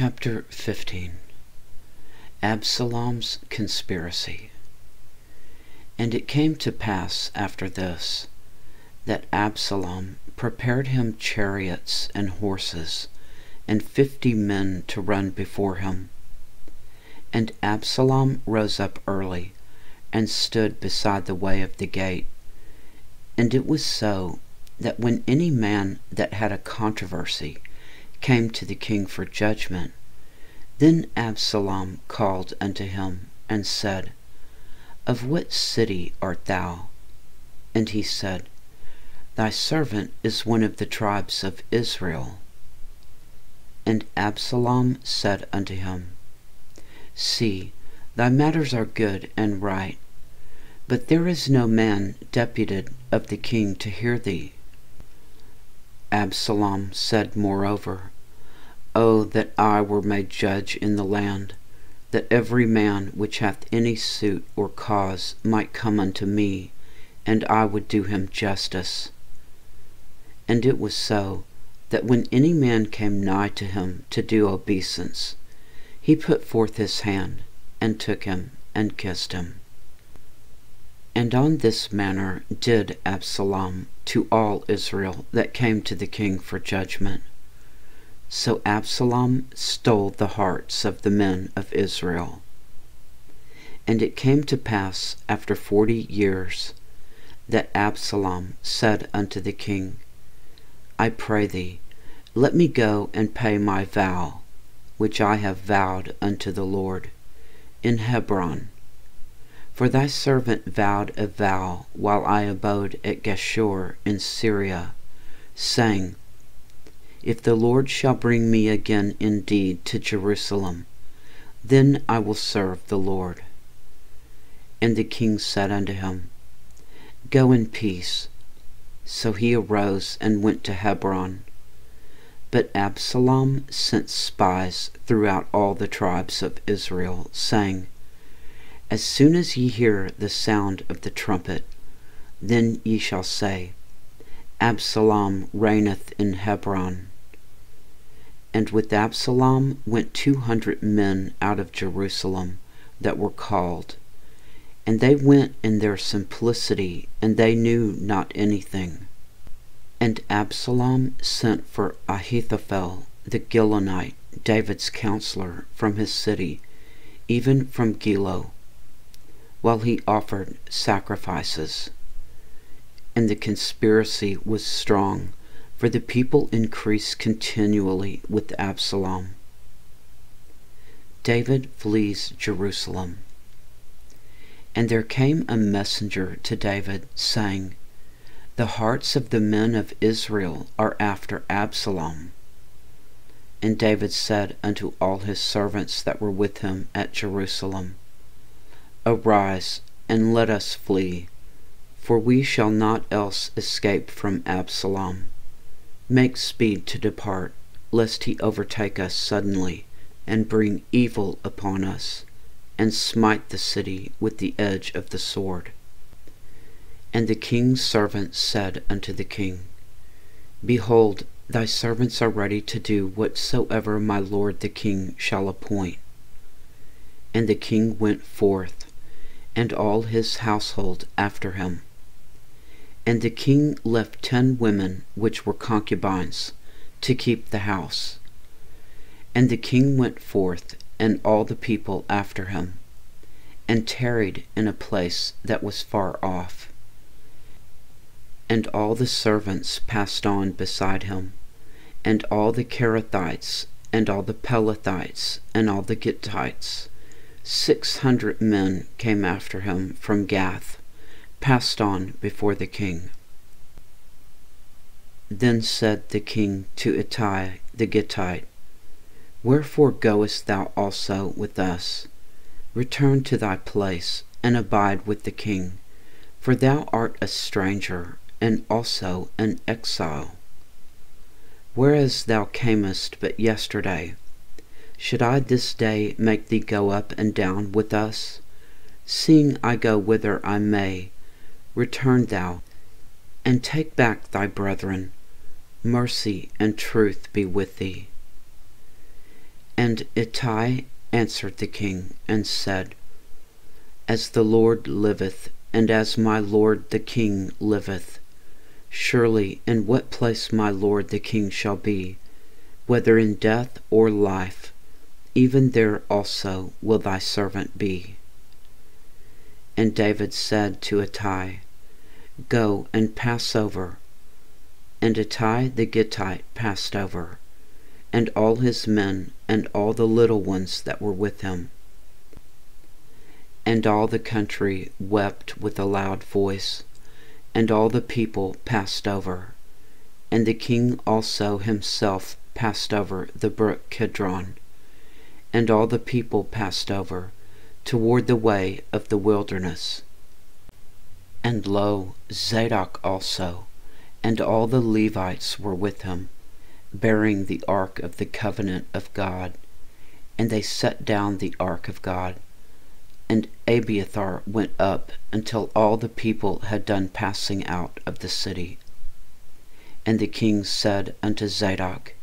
Chapter 15. Absalom's Conspiracy. And it came to pass after this, that Absalom prepared him chariots and horses, and 50 men to run before him. And Absalom rose up early, and stood beside the way of the gate. And it was so, that when any man that had a controversy came to the king for judgment, then Absalom called unto him, and said, Of what city art thou? And he said, Thy servant is one of the tribes of Israel. And Absalom said unto him, See, thy matters are good and right, but there is no man deputed of the king to hear thee. Absalom said moreover, O that I were made judge in the land, that every man which hath any suit or cause might come unto me, and I would do him justice. And it was so, that when any man came nigh to him to do obeisance, he put forth his hand, and took him, and kissed him. And on this manner did Absalom to all Israel that came to the king for judgment. So Absalom stole the hearts of the men of Israel. And it came to pass after 40 years, that Absalom said unto the king, I pray thee, let me go and pay my vow, which I have vowed unto the Lord, in Hebron. For thy servant vowed a vow while I abode at Geshur in Syria, saying, If the Lord shall bring me again indeed to Jerusalem, then I will serve the Lord. And the king said unto him, Go in peace. So he arose and went to Hebron. But Absalom sent spies throughout all the tribes of Israel, saying, As soon as ye hear the sound of the trumpet, then ye shall say, Absalom reigneth in Hebron. And with Absalom went 200 men out of Jerusalem that were called, and they went in their simplicity, and they knew not anything. And Absalom sent for Ahithophel the Gilonite, David's counselor, from his city, even from Gilo, while he offered sacrifices. And the conspiracy was strong, for the people increased continually with Absalom. David flees Jerusalem. And there came a messenger to David, saying, The hearts of the men of Israel are after Absalom. And David said unto all his servants that were with him at Jerusalem, Arise, and let us flee, for we shall not else escape from Absalom. Make speed to depart, lest he overtake us suddenly, and bring evil upon us, and smite the city with the edge of the sword. And the king's servants said unto the king, Behold, thy servants are ready to do whatsoever my lord the king shall appoint. And the king went forth, and all his household after him. And the king left 10 women which were concubines to keep the house. And the king went forth, and all the people after him, and tarried in a place that was far off. And all the servants passed on beside him, and all the Kerethites, and all the Pelethites, and all the Gittites, 600 men came after him from Gath, passed on before the king. Then said the king to Ittai the Gittite, Wherefore goest thou also with us? Return to thy place, and abide with the king, for thou art a stranger, and also an exile. Whereas thou camest but yesterday, should I this day make thee go up and down with us? Seeing I go whither I may, return thou, and take back thy brethren. Mercy and truth be with thee. And Ittai answered the king, and said, As the Lord liveth, and as my lord the king liveth, surely in what place my lord the king shall be, whether in death or life, even there also will thy servant be. And David said to Ittai, Go and pass over. And Ittai the Gittite passed over, and all his men, and all the little ones that were with him. And all the country wept with a loud voice, and all the people passed over, and the king also himself passed over the brook Kidron, and all the people passed over toward the way of the wilderness. And lo, Zadok also, and all the Levites were with him, bearing the ark of the covenant of God, and they set down the ark of God. And Abiathar went up until all the people had done passing out of the city. And the king said unto Zadok,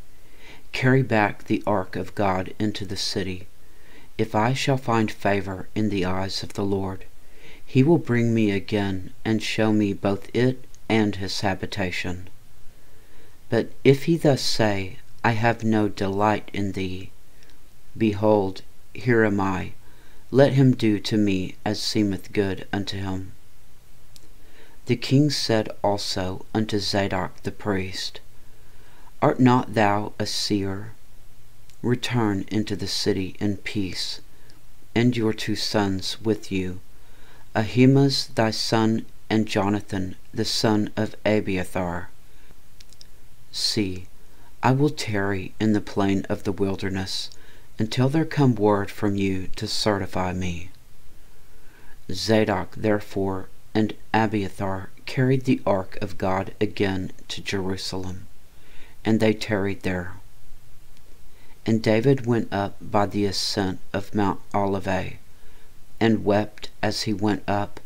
Carry back the ark of God into the city. If I shall find favor in the eyes of the Lord, he will bring me again, and show me both it and his habitation. But if he thus say, I have no delight in thee, behold, here am I, let him do to me as seemeth good unto him. The king said also unto Zadok the priest, Art not thou a seer? Return into the city in peace, and your 2 sons with you, Ahimaaz thy son, and Jonathan the son of Abiathar. See, I will tarry in the plain of the wilderness, until there come word from you to certify me. Zadok therefore and Abiathar carried the ark of God again to Jerusalem, and they tarried there. And David went up by the ascent of Mount Olivet, and wept as he went up,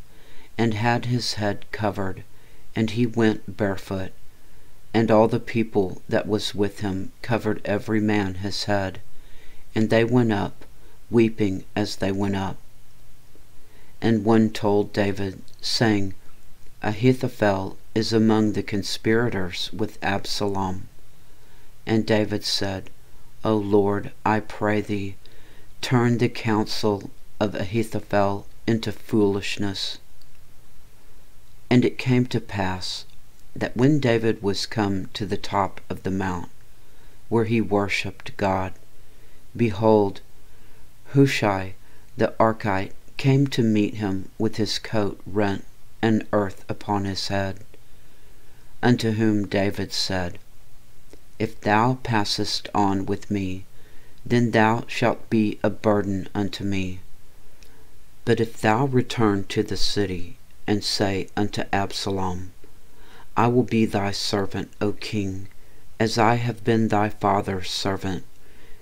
and had his head covered, and he went barefoot. And all the people that was with him covered every man his head, and they went up, weeping as they went up. And one told David, saying, Ahithophel is among the conspirators with Absalom. And David said, O Lord, I pray thee, turn the counsel of Ahithophel into foolishness. And it came to pass, that when David was come to the top of the mount, where he worshipped God, behold, Hushai the Archite came to meet him with his coat rent and earth upon his head. Unto whom David said, If thou passest on with me, then thou shalt be a burden unto me. But if thou return to the city, and say unto Absalom, I will be thy servant, O king, as I have been thy father's servant,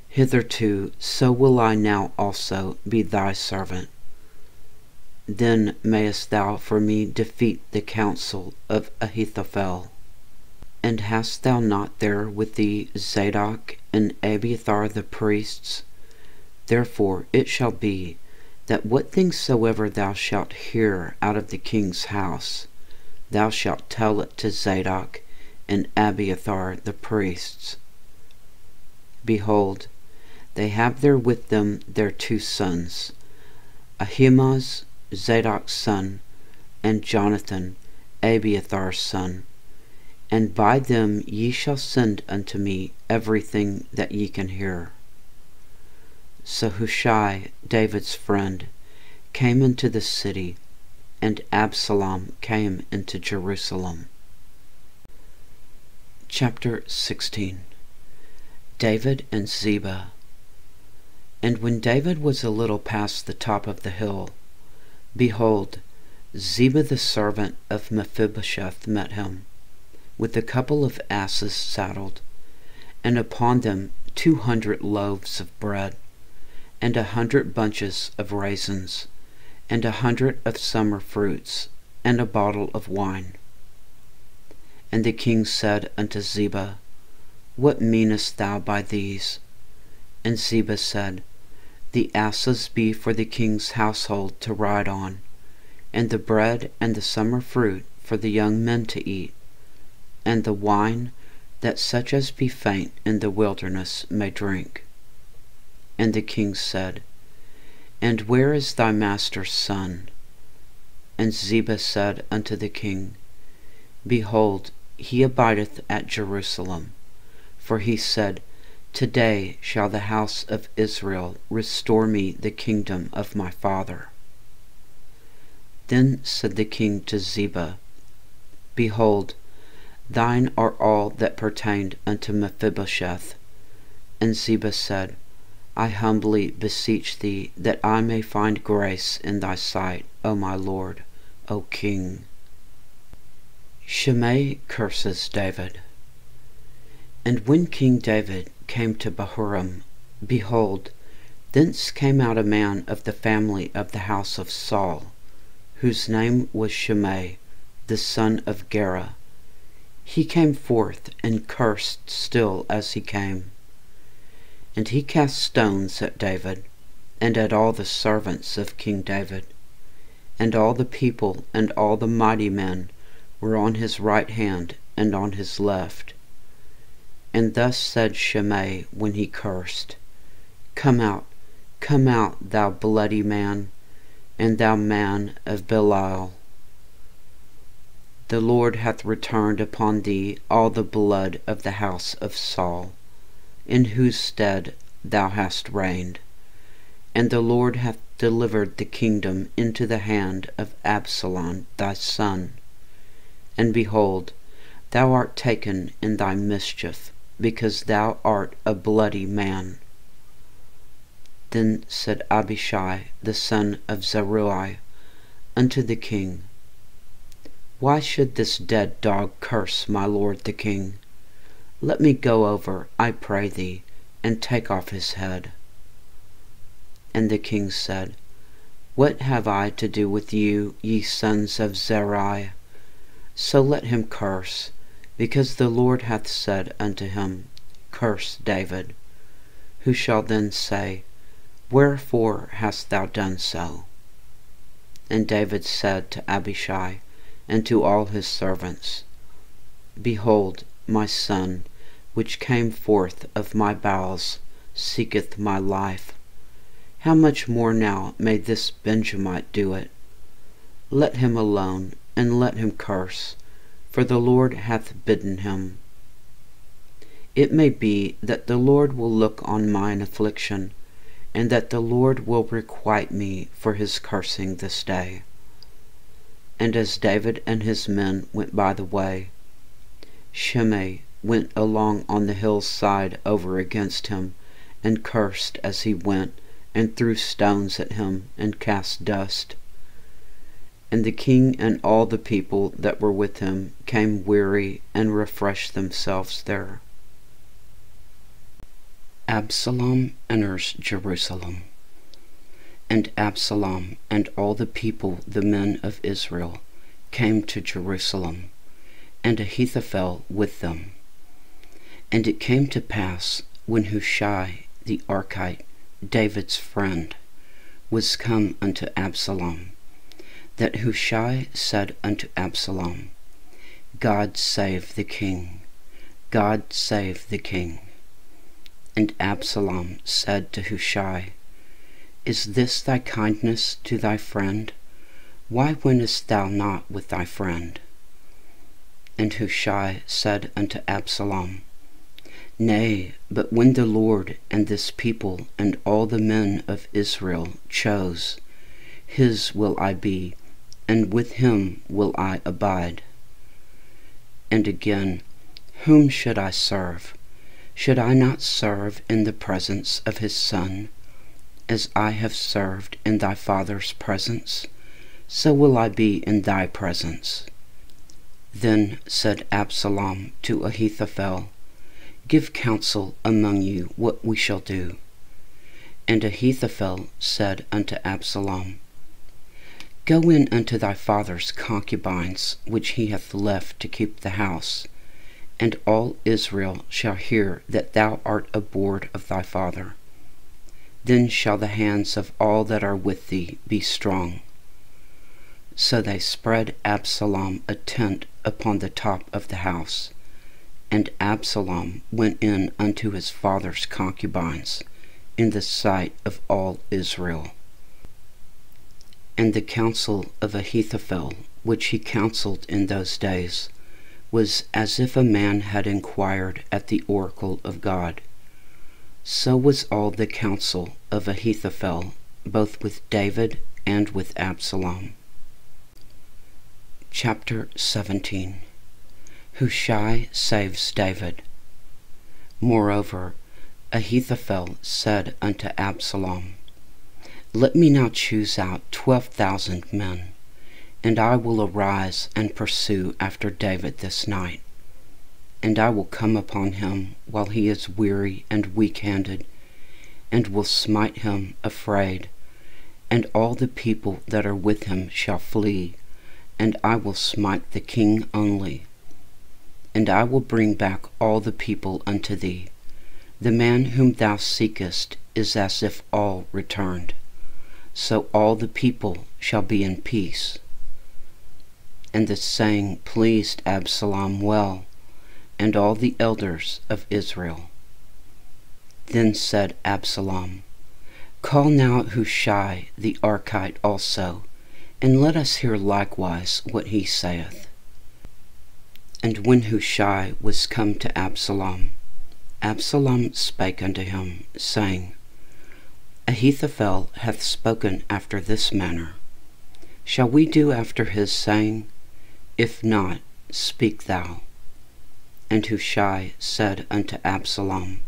hitherto so will I now also be thy servant. Then mayest thou for me defeat the counsel of Ahithophel. And hast thou not there with thee Zadok and Abiathar the priests? Therefore it shall be, that what things soever thou shalt hear out of the king's house, thou shalt tell it to Zadok and Abiathar the priests. Behold, they have there with them their 2 sons, Ahimaaz, Zadok's son, and Jonathan, Abiathar's son, and by them ye shall send unto me everything that ye can hear. So Hushai, David's friend, came into the city, and Absalom came into Jerusalem. Chapter 16. David and Ziba. And when David was a little past the top of the hill, behold, Ziba the servant of Mephibosheth met him, with a couple of asses saddled, and upon them 200 loaves of bread, and 100 bunches of raisins, and 100 of summer fruits, and a bottle of wine. And the king said unto Ziba, What meanest thou by these? And Ziba said, The asses be for the king's household to ride on, and the bread and the summer fruit for the young men to eat, and the wine that such as be faint in the wilderness may drink. And the king said, And where is thy master's son? And Ziba said unto the king, Behold, he abideth at Jerusalem. For he said, Today shall the house of Israel restore me the kingdom of my father. Then said the king to Ziba, Behold, thine are all that pertained unto Mephibosheth. And Ziba said, I humbly beseech thee that I may find grace in thy sight, O my lord, O king. Shimei curses David. And when King David came to Bahurim, behold, thence came out a man of the family of the house of Saul, whose name was Shimei, the son of Gera. He came forth and cursed still as he came. And he cast stones at David, and at all the servants of King David. And all the people and all the mighty men were on his right hand and on his left. And thus said Shimei when he cursed, come out, thou bloody man, and thou man of Belial. The Lord hath returned upon thee all the blood of the house of Saul, in whose stead thou hast reigned. And the Lord hath delivered the kingdom into the hand of Absalom thy son. And behold, thou art taken in thy mischief, because thou art a bloody man. Then said Abishai the son of Zeruiah unto the king, Why should this dead dog curse my lord the king? Let me go over, I pray thee, and take off his head. And the king said, What have I to do with you, ye sons of Zeruiah? So let him curse, because the Lord hath said unto him, Curse David. Who shall then say, Wherefore hast thou done so? And David said to Abishai and to all his servants, Behold, my son, which came forth of my bowels, seeketh my life. How much more now may this Benjamite do it? Let him alone, and let him curse, for the Lord hath bidden him. It may be that the Lord will look on mine affliction, and that the Lord will requite me for his cursing this day. And as David and his men went by the way, Shimei went along on the hill's side over against him, and cursed as he went, and threw stones at him, and cast dust. And the king and all the people that were with him came weary, and refreshed themselves there. Absalom enters Jerusalem. And Absalom and all the people, the men of Israel, came to Jerusalem, and Ahithophel with them. And it came to pass, when Hushai the Archite, David's friend, was come unto Absalom, that Hushai said unto Absalom, God save the king, God save the king. And Absalom said to Hushai, Is this thy kindness to thy friend? Why wentest thou not with thy friend? And Hushai said unto Absalom, Nay, but when the Lord and this people and all the men of Israel chose, his will I be, and with him will I abide. And again, whom should I serve? Should I not serve in the presence of his son? As I have served in thy father's presence, so will I be in thy presence. Then said Absalom to Ahithophel, Give counsel among you what we shall do. And Ahithophel said unto Absalom, Go in unto thy father's concubines, which he hath left to keep the house, and all Israel shall hear that thou art abhorred of thy father. then shall the hands of all that are with thee be strong. So they spread Absalom a tent upon the top of the house, and Absalom went in unto his father's concubines in the sight of all Israel. And the counsel of Ahithophel, which he counseled in those days, was as if a man had inquired at the oracle of God. So was all the counsel of Ahithophel, both with David and with Absalom. Chapter 17. Hushai saves David. Moreover, Ahithophel said unto Absalom, Let me now choose out 12,000 men, and I will arise and pursue after David this night. And I will come upon him while he is weary and weak-handed, and will smite him afraid, and all the people that are with him shall flee, and I will smite the king only. And I will bring back all the people unto thee. The man whom thou seekest is as if all returned. So all the people shall be in peace. And the saying pleased Absalom well, and all the elders of Israel. Then said Absalom, Call now Hushai the Archite also, and let us hear likewise what he saith. And when Hushai was come to Absalom, Absalom spake unto him, saying, Ahithophel hath spoken after this manner. Shall we do after his saying? If not, speak thou. And Hushai said unto Absalom,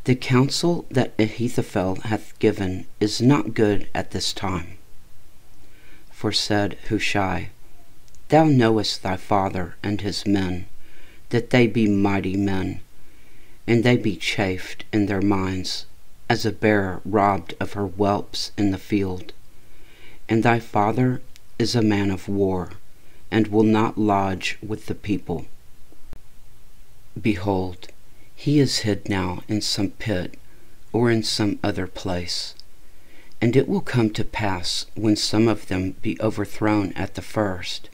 The counsel that Ahithophel hath given is not good at this time. For said Hushai, Thou knowest thy father and his men, that they be mighty men, and they be chafed in their minds, as a bear robbed of her whelps in the field. And thy father is a man of war, and will not lodge with the people. Behold, he is hid now in some pit, or in some other place. And it will come to pass, when some of them be overthrown at the first,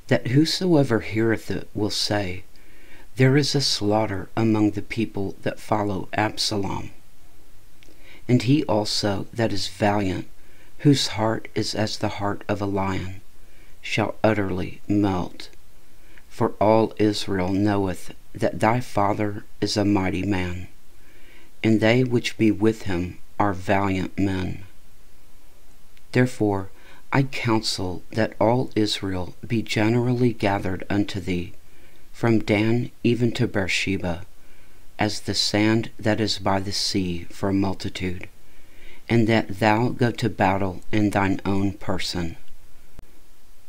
that whosoever heareth it will say, There is a slaughter among the people that follow Absalom. And he also that is valiant, whose heart is as the heart of a lion, shall utterly melt. For all Israel knoweth that thy father is a mighty man, and they which be with him are valiant men. Therefore I counsel that all Israel be generally gathered unto thee, from Dan even to Beersheba, as the sand that is by the sea for multitude, and that thou go to battle in thine own person.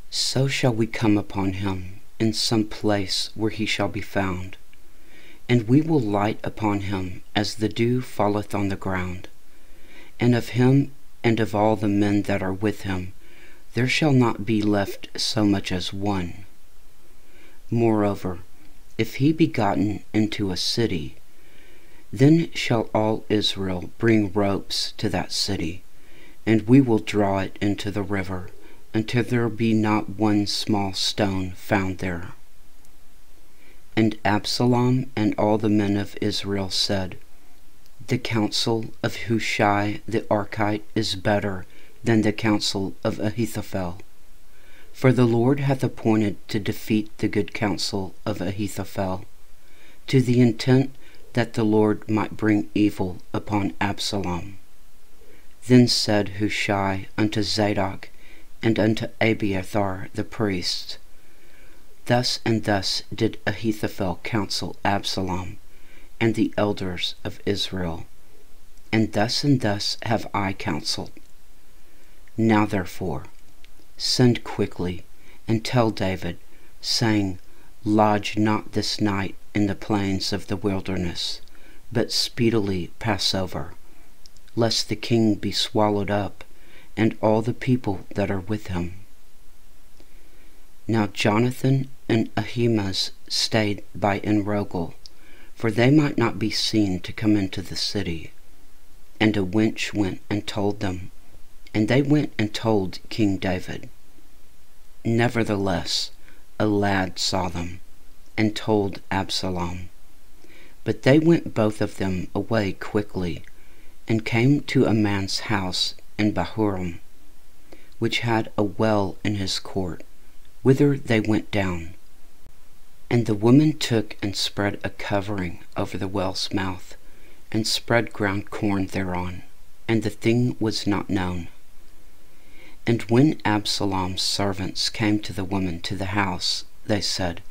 So shall we come upon him in some place where he shall be found, and we will light upon him as the dew falleth on the ground. And of him and of all the men that are with him there shall not be left so much as one. Moreover, if he be gotten into a city, then shall all Israel bring ropes to that city, and we will draw it into the river, until there be not one small stone found there. And Absalom and all the men of Israel said, The counsel of Hushai the Archite is better than the counsel of Ahithophel. For the Lord hath appointed to defeat the good counsel of Ahithophel, to the intent that the Lord might bring evil upon Absalom. Then said Hushai unto Zadok and unto Abiathar the priests, Thus and thus did Ahithophel counsel Absalom and the elders of Israel, and thus have I counseled. Now therefore send quickly, and tell David, saying, Lodge not this night in the plains of the wilderness, but speedily pass over, lest the king be swallowed up, and all the people that are with him. Now Jonathan and Ahimaaz stayed by Enrogel, for they might not be seen to come into the city. And a wench went and told them, and they went and told King David. Nevertheless, a lad saw them, and told Absalom. But they went both of them away quickly, and came to a man's house in Bahurim, which had a well in his court, whither they went down. And the woman took and spread a covering over the well's mouth, and spread ground corn thereon, and the thing was not known. And when Absalom's servants came to the woman to the house, they said,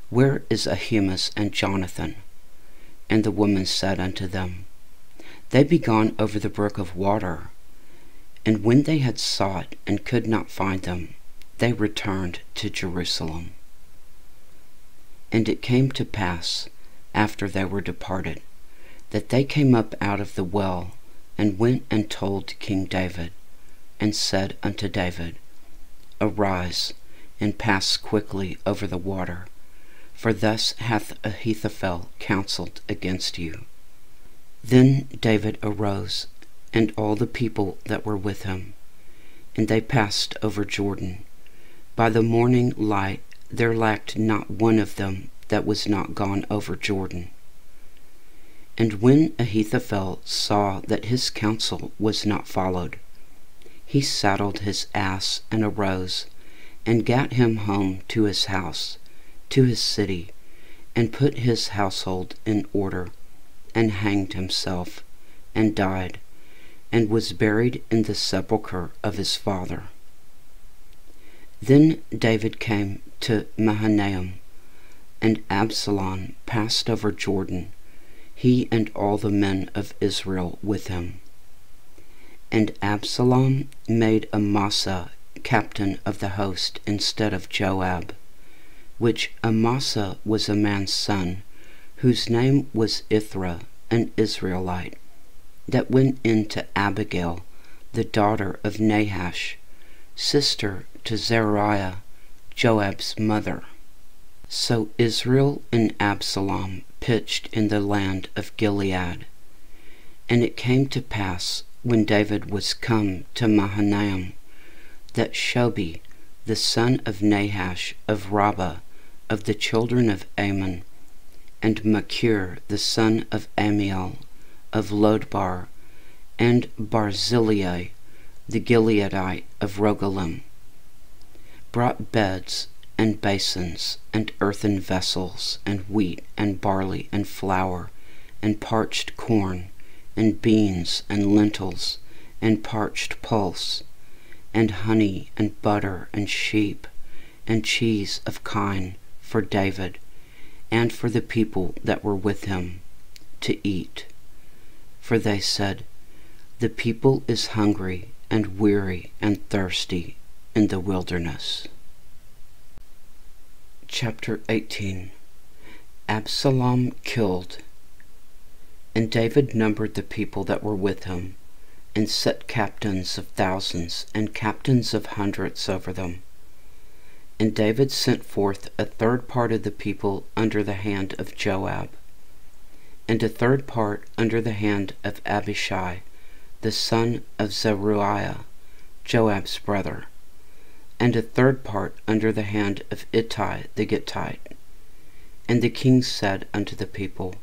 Where is Ahimaaz and Jonathan? And the woman said unto them, They be gone over the brook of water. And when they had sought and could not find them, they returned to Jerusalem. And it came to pass, after they were departed, that they came up out of the well, and went and told King David, and said unto David, Arise, and pass quickly over the water, for thus hath Ahithophel counselled against you. Then David arose, and all the people that were with him, and they passed over Jordan. By the morning light there lacked not one of them that was not gone over Jordan. And when Ahithophel saw that his counsel was not followed, he saddled his ass and arose, and gat him home to his house, to his city, and put his household in order, and hanged himself, and died, and was buried in the sepulchre of his father. Then David came to Mahanaim, and Absalom passed over Jordan, he and all the men of Israel with him. And Absalom made Amasa captain of the host instead of Joab, which Amasa was a man's son, whose name was Ithra, an Israelite, that went in to Abigail, the daughter of Nahash, sister to Zeruiah, Joab's mother. So Israel and Absalom pitched in the land of Gilead. And it came to pass, when David was come to Mahanaim, that Shobi, the son of Nahash of Rabbah, of the children of Ammon, and Machir, the son of Amiel, of Lodbar, and Barzillai, the Gileadite of Rogelim, brought beds and basins and earthen vessels and wheat and barley and flour and parched corn and beans and lentils and parched pulse and honey and butter and sheep and cheese of kine for David and for the people that were with him to eat. For they said, The people is hungry and weary and thirsty in the wilderness. Chapter 18. Absalom killed. And David numbered the people that were with him, and set captains of thousands and captains of hundreds over them. And David sent forth a third part of the people under the hand of Joab, and a third part under the hand of Abishai, the son of Zeruiah, Joab's brother, and a third part under the hand of Ittai the Gittite. And the king said unto the people,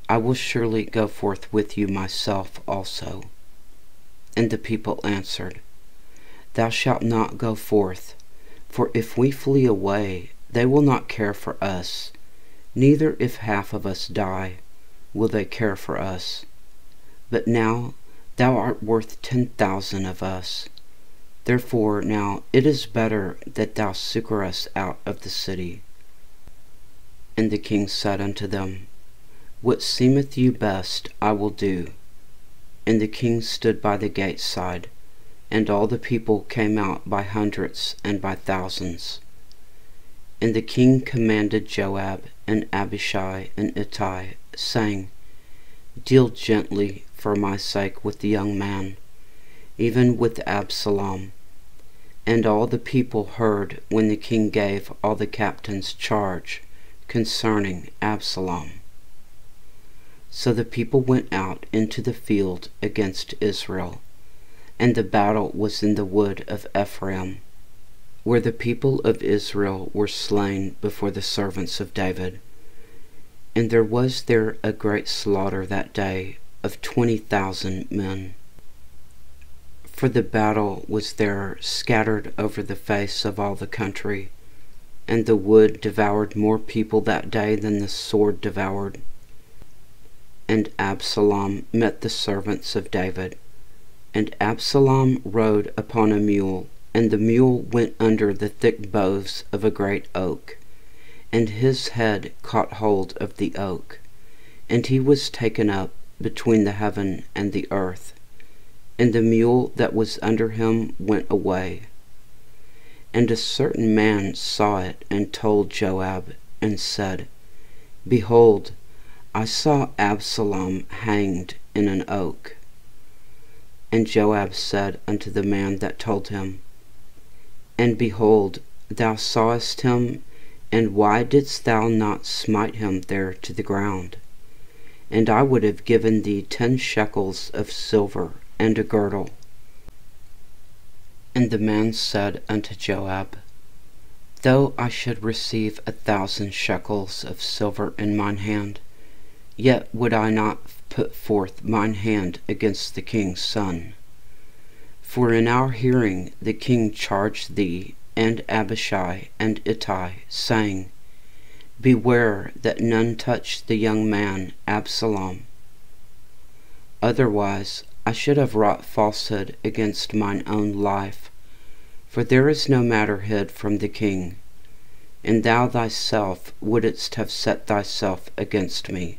I will surely go forth with you myself also. And the people answered, Thou shalt not go forth, for if we flee away, they will not care for us, neither if half of us die, will they care for us. But now thou art worth 10,000 of us. Therefore now it is better that thou succor us out of the city. And the king said unto them, What seemeth you best I will do. And the king stood by the gate side, and all the people came out by hundreds and by thousands. And the king commanded Joab and Abishai and Ittai, saying, Deal gently for my sake with the young man, even with Absalom. And all the people heard when the king gave all the captains charge concerning Absalom. So the people went out into the field against Israel, and the battle was in the wood of Ephraim, where the people of Israel were slain before the servants of David. And there was there a great slaughter that day of 20,000 men. For the battle was there scattered over the face of all the country, and the wood devoured more people that day than the sword devoured. And Absalom met the servants of David, and Absalom rode upon a mule, and the mule went under the thick boughs of a great oak, and his head caught hold of the oak, and he was taken up between the heaven and the earth, and the mule that was under him went away. And a certain man saw it, and told Joab, and said, Behold, I saw Absalom hanged in an oak. And Joab said unto the man that told him, And behold, thou sawest him, and why didst thou not smite him there to the ground? And I would have given thee 10 shekels of silver and a girdle. And the man said unto Joab, Though I should receive 1,000 shekels of silver in mine hand, yet would I not put forth mine hand against the king's son. For in our hearing the king charged thee and Abishai and Ittai, saying, Beware that none touch the young man Absalom. Otherwise I should have wrought falsehood against mine own life, for there is no matter hid from the king, and thou thyself wouldst have set thyself against me.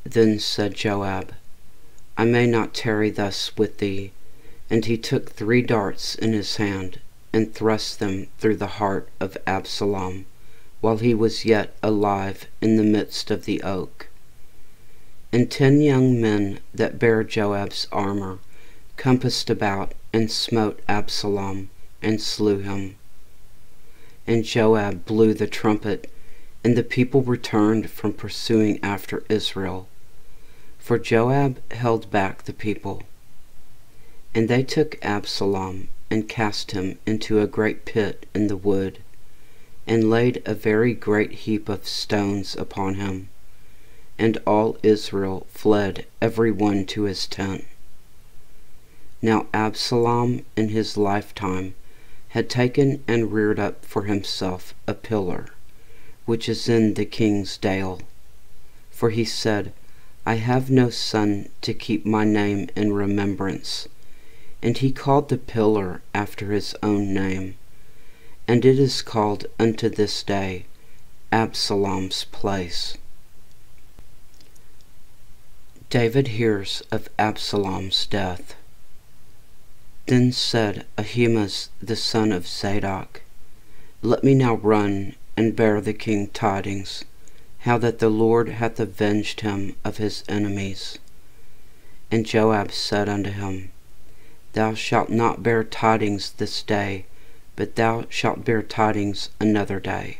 Then said Joab, I may not tarry thus with thee. And he took 3 darts in his hand, and thrust them through the heart of Absalom, while he was yet alive in the midst of the oak. And 10 young men that bare Joab's armor compassed about, and smote Absalom, and slew him. And Joab blew the trumpet, and the people returned from pursuing after Israel, for Joab held back the people. And they took Absalom, and cast him into a great pit in the wood, and laid a very great heap of stones upon him. And all Israel fled every one to his tent. Now Absalom in his lifetime had taken and reared up for himself a pillar, which is in the king's dale. For he said, I have no son to keep my name in remembrance. And he called the pillar after his own name, and it is called unto this day Absalom's place. David hears of Absalom's death. Then said Ahimaaz the son of Zadok, Let me now run and bear the king tidings, how that the Lord hath avenged him of his enemies. And Joab said unto him, Thou shalt not bear tidings this day, but thou shalt bear tidings another day.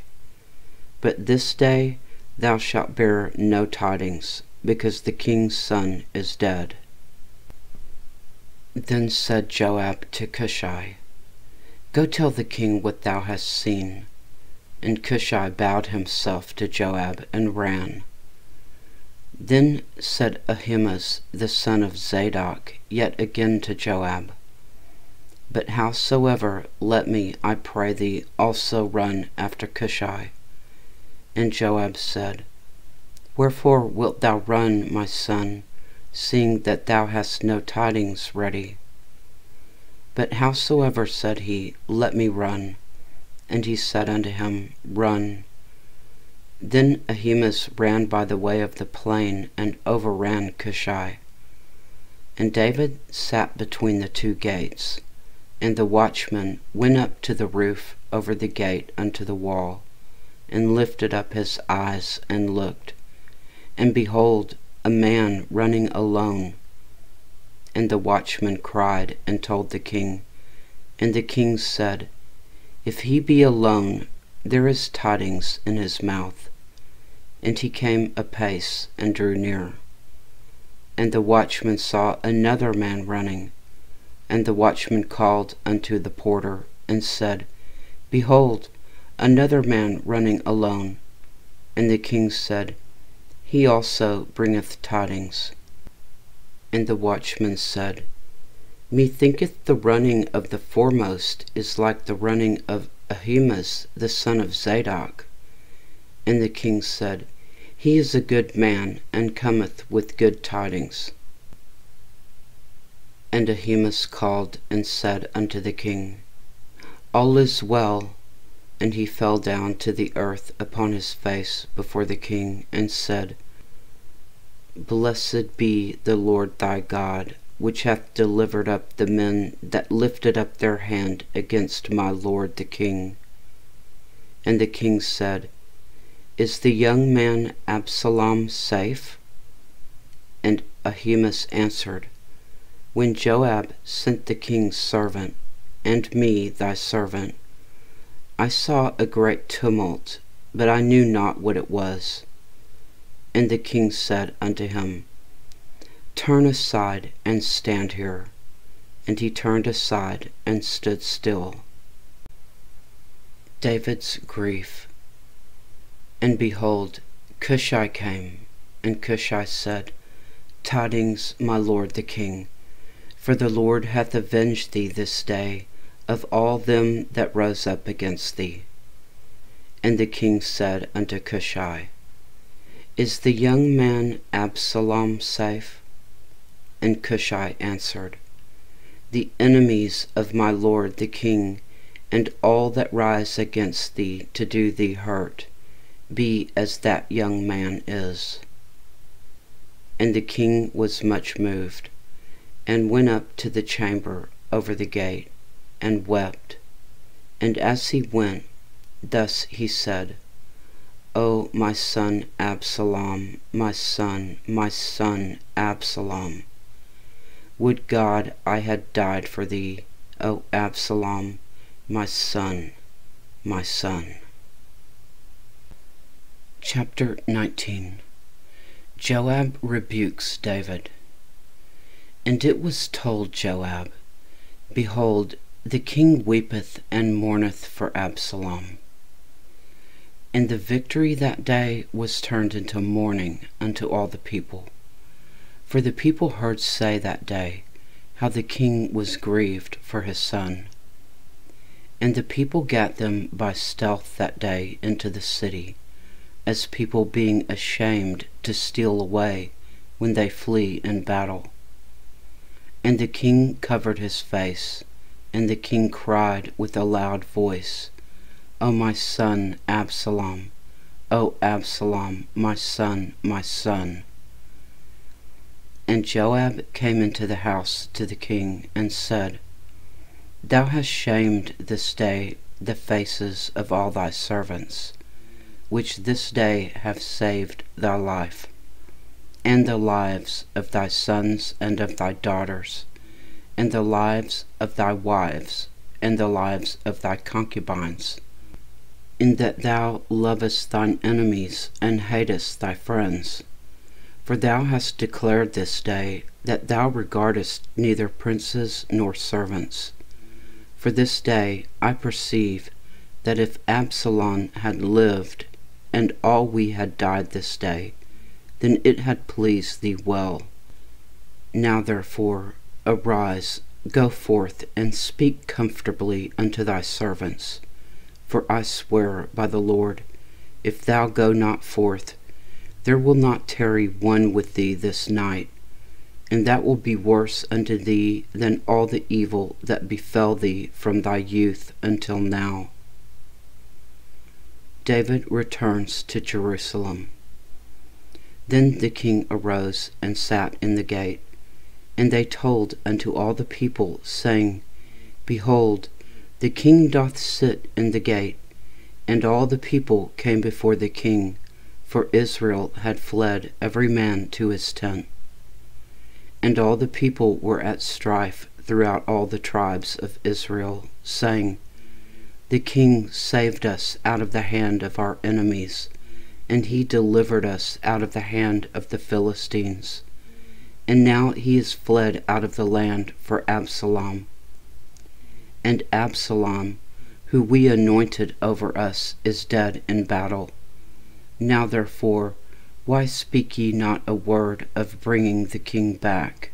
But this day thou shalt bear no tidings, because the king's son is dead. Then said Joab to Cushai, Go tell the king what thou hast seen. And Cushai bowed himself to Joab and ran. Then said Ahimaaz the son of Zadok yet again to Joab, But howsoever, let me, I pray thee, also run after Cushai. And Joab said, Wherefore wilt thou run, my son, seeing that thou hast no tidings ready? But howsoever, said he, let me run. And he said unto him, Run. Then Ahimaaz ran by the way of the plain, and overran Cushai. And David sat between the 2 gates, and the watchman went up to the roof over the gate unto the wall, and lifted up his eyes, and looked, and behold, a man running alone. And the watchman cried, and told the king. And the king said, If he be alone, there is tidings in his mouth. And he came apace and drew near. And the watchman saw another man running. And the watchman called unto the porter, and said, Behold, another man running alone. And the king said, He also bringeth tidings. And the watchman said, Methinketh the running of the foremost is like the running of Ahimaaz the son of Zadok. And the king said, He is a good man, and cometh with good tidings. And Ahimaaz called and said unto the king, All is well. And he fell down to the earth upon his face before the king, and said, Blessed be the Lord thy God, which hath delivered up the men that lifted up their hand against my lord the king. And the king said, Is the young man Absalom safe? And Ahimaaz answered, When Joab sent the king's servant, and me thy servant, I saw a great tumult, but I knew not what it was. And the king said unto him, Turn aside and stand here. And he turned aside and stood still. David's grief. And behold, Cushai came, and Cushai said, Tidings, my lord the king, for the Lord hath avenged thee this day of all them that rose up against thee. And the king said unto Cushai, Is the young man Absalom safe? And Cushai answered, The enemies of my lord the king, and all that rise against thee to do thee hurt, be as that young man is. And the king was much moved, and went up to the chamber over the gate, and wept. And as he went, thus he said, O my son Absalom, my son Absalom! Would God I had died for thee, O Absalom, my son, my son. Chapter 19. Joab rebukes David. And it was told Joab, Behold, the king weepeth and mourneth for Absalom. And the victory that day was turned into mourning unto all the people. For the people heard say that day, how the king was grieved for his son. And the people gat them by stealth that day into the city, as people being ashamed to steal away when they flee in battle. And the king covered his face, and the king cried with a loud voice, O my son Absalom, O Absalom, my son, my son. And Joab came into the house to the king, and said, Thou hast shamed this day the faces of all thy servants, which this day have saved thy life, and the lives of thy sons and of thy daughters, and the lives of thy wives, and the lives of thy concubines, in that thou lovest thine enemies, and hatest thy friends. For thou hast declared this day that thou regardest neither princes nor servants. For this day I perceive that if Absalom had lived, and all we had died this day, then it had pleased thee well. Now therefore arise, go forth, and speak comfortably unto thy servants. For I swear by the Lord, if thou go not forth, there will not tarry one with thee this night, and that will be worse unto thee than all the evil that befell thee from thy youth until now. David returns to Jerusalem. Then the king arose and sat in the gate, and they told unto all the people, saying, Behold, the king doth sit in the gate. And all the people came before the king, for Israel had fled every man to his tent. And all the people were at strife throughout all the tribes of Israel, saying, The king saved us out of the hand of our enemies, and he delivered us out of the hand of the Philistines. And now he is fled out of the land for Absalom. And Absalom, who we anointed over us, is dead in battle. Now therefore, why speak ye not a word of bringing the king back?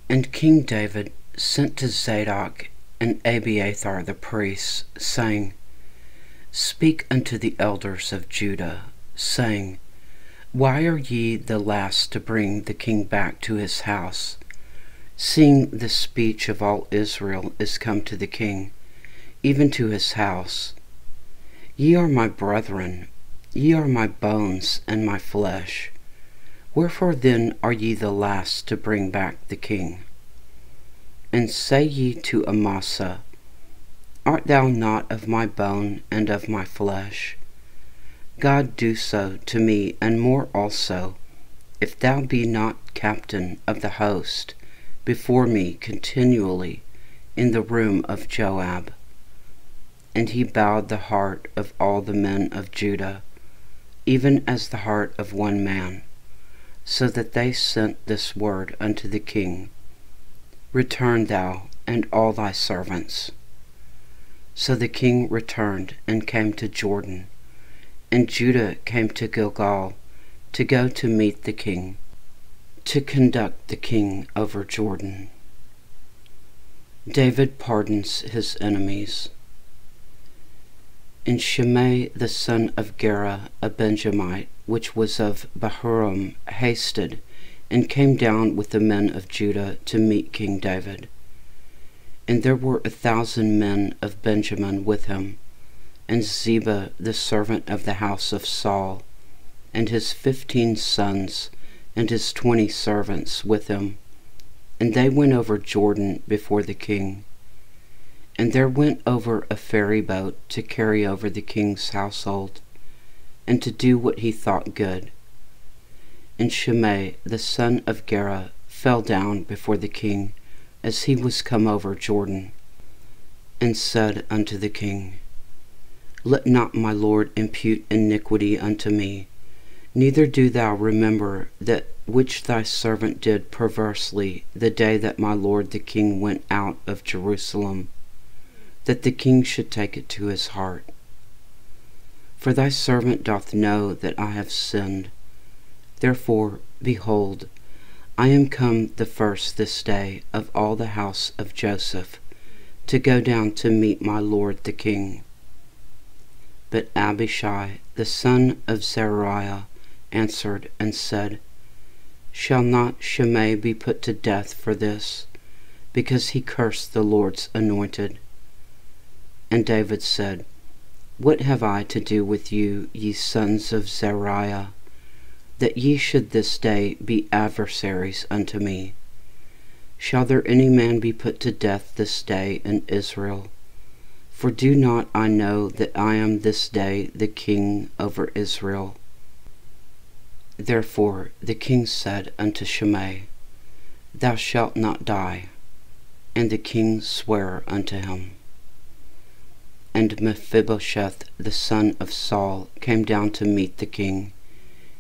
And King David sent to Zadok and Abiathar the priests, saying, Speak unto the elders of Judah, saying, Why are ye the last to bring the king back to his house, seeing the speech of all Israel is come to the king, even to his house? Ye are my brethren, ye are my bones and my flesh. Wherefore then are ye the last to bring back the king? And say ye to Amasa, Art thou not of my bone and of my flesh? God do so to me, and more also, if thou be not captain of the host before me continually in the room of Joab. And he bowed the heart of all the men of Judah, even as the heart of one man, so that they sent this word unto the king, Return thou and all thy servants. So the king returned and came to Jordan, and Judah came to Gilgal to go to meet the king, to conduct the king over Jordan. David pardons his enemies. And Shimei the son of Gera, a Benjamite, which was of Bahurim, hasted, and came down with the men of Judah to meet King David. And there were 1,000 men of Benjamin with him, and Ziba the servant of the house of Saul, and his 15 sons, and his 20 servants with him. And they went over Jordan before the king. And there went over a ferry boat to carry over the king's household, and to do what he thought good. And Shimei the son of Gera fell down before the king, as he was come over Jordan, and said unto the king, Let not my lord impute iniquity unto me, neither do thou remember that which thy servant did perversely the day that my lord the king went out of Jerusalem, that the king should take it to his heart. For thy servant doth know that I have sinned. Therefore, behold, I am come the first this day of all the house of Joseph, to go down to meet my lord the king. But Abishai the son of Zeruiah answered and said, Shall not Shimei be put to death for this, because he cursed the Lord's anointed? And David said, What have I to do with you, ye sons of Zeruiah, that ye should this day be adversaries unto me? Shall there any man be put to death this day in Israel? For do not I know that I am this day the king over Israel? Therefore the king said unto Shimei, Thou shalt not die. And the king sware unto him. And Mephibosheth the son of Saul came down to meet the king,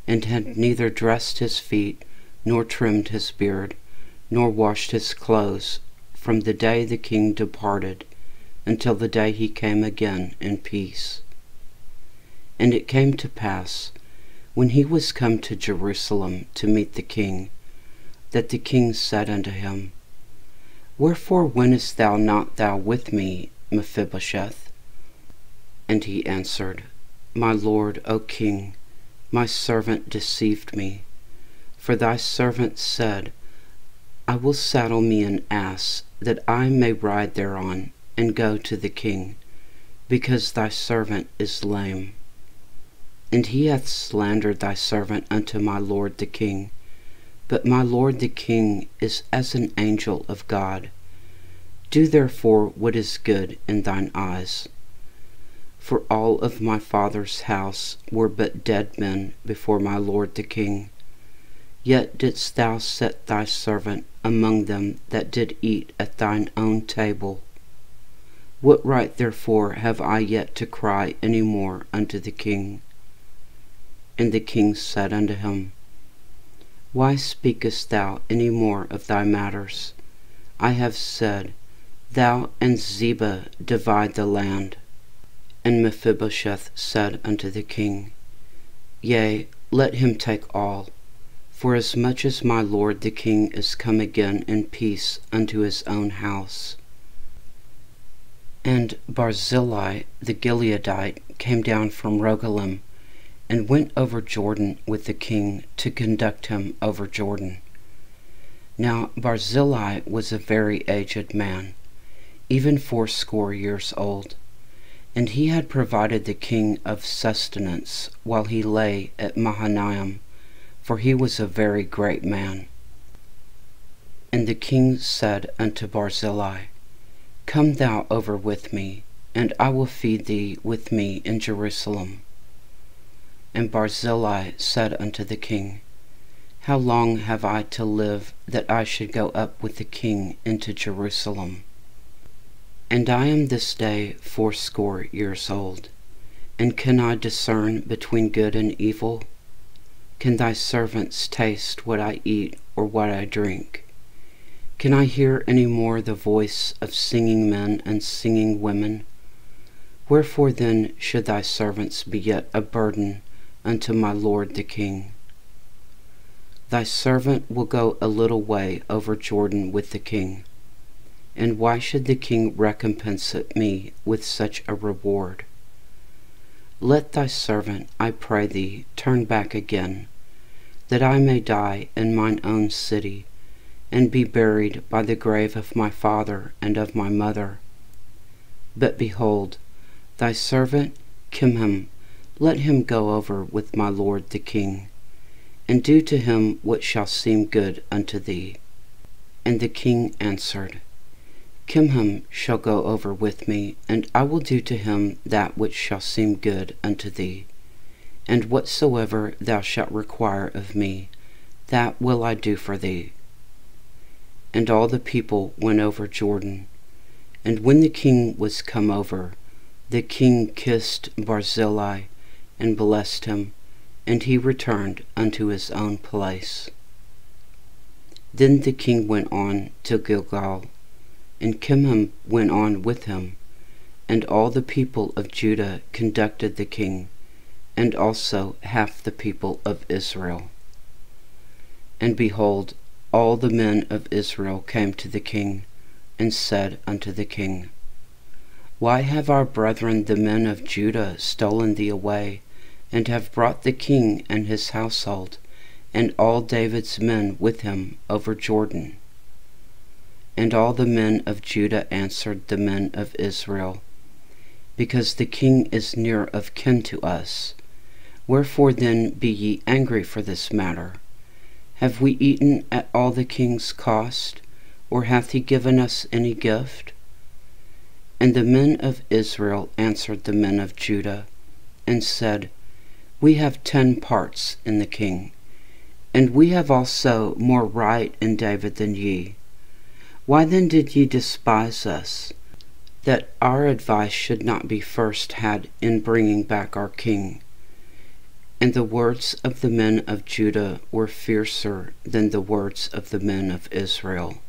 and had neither dressed his feet, nor trimmed his beard, nor washed his clothes, from the day the king departed, until the day he came again in peace. And it came to pass, when he was come to Jerusalem to meet the king, that the king said unto him, Wherefore wentest thou not thou with me, Mephibosheth? And he answered, My lord, O king, my servant deceived me. For thy servant said, I will saddle me an ass, that I may ride thereon, and go to the king, because thy servant is lame. And he hath slandered thy servant unto my lord the king. But my lord the king is as an angel of God. Do therefore what is good in thine eyes. For all of my father's house were but dead men before my lord the king. Yet didst thou set thy servant among them that did eat at thine own table. What right therefore have I yet to cry any more unto the king? And the king said unto him, Why speakest thou any more of thy matters? I have said, Thou and Ziba divide the land. And Mephibosheth said unto the king, Yea, let him take all, forasmuch as my lord the king is come again in peace unto his own house. And Barzillai the Gileadite came down from Rogelim, and went over Jordan with the king to conduct him over Jordan. Now Barzillai was a very aged man, even 80 years old, and he had provided the king of sustenance while he lay at Mahanaim, for he was a very great man. And the king said unto Barzillai, Come thou over with me, and I will feed thee with me in Jerusalem. And Barzillai said unto the king, How long have I to live that I should go up with the king into Jerusalem? And I am this day 80 years old, and can I discern between good and evil? Can thy servants taste what I eat or what I drink? Can I hear any more the voice of singing men and singing women? Wherefore then should thy servants be yet a burden unto my lord the king? Thy servant will go a little way over Jordan with the king. And why should the king recompense me with such a reward? Let thy servant, I pray thee, turn back again, that I may die in mine own city, and be buried by the grave of my father and of my mother. But behold, thy servant Kimham, let him go over with my lord the king, and do to him what shall seem good unto thee. And the king answered, Kimham shall go over with me, and I will do to him that which shall seem good unto thee. And whatsoever thou shalt require of me, that will I do for thee. And all the people went over Jordan. And when the king was come over, the king kissed Barzillai, and blessed him, and he returned unto his own place. Then the king went on to Gilgal, and Kimham went on with him, and all the people of Judah conducted the king, and also half the people of Israel. And behold, all the men of Israel came to the king, and said unto the king, Why have our brethren the men of Judah stolen thee away, and have brought the king and his household, and all David's men with him over Jordan? And all the men of Judah answered the men of Israel, Because the king is near of kin to us. Wherefore then be ye angry for this matter? Have we eaten at all the king's cost, or hath he given us any gift? And the men of Israel answered the men of Judah, and said, We have 10 parts in the king, and we have also more right in David than ye. Why then did ye despise us, that our advice should not be first had in bringing back our king? And the words of the men of Judah were fiercer than the words of the men of Israel.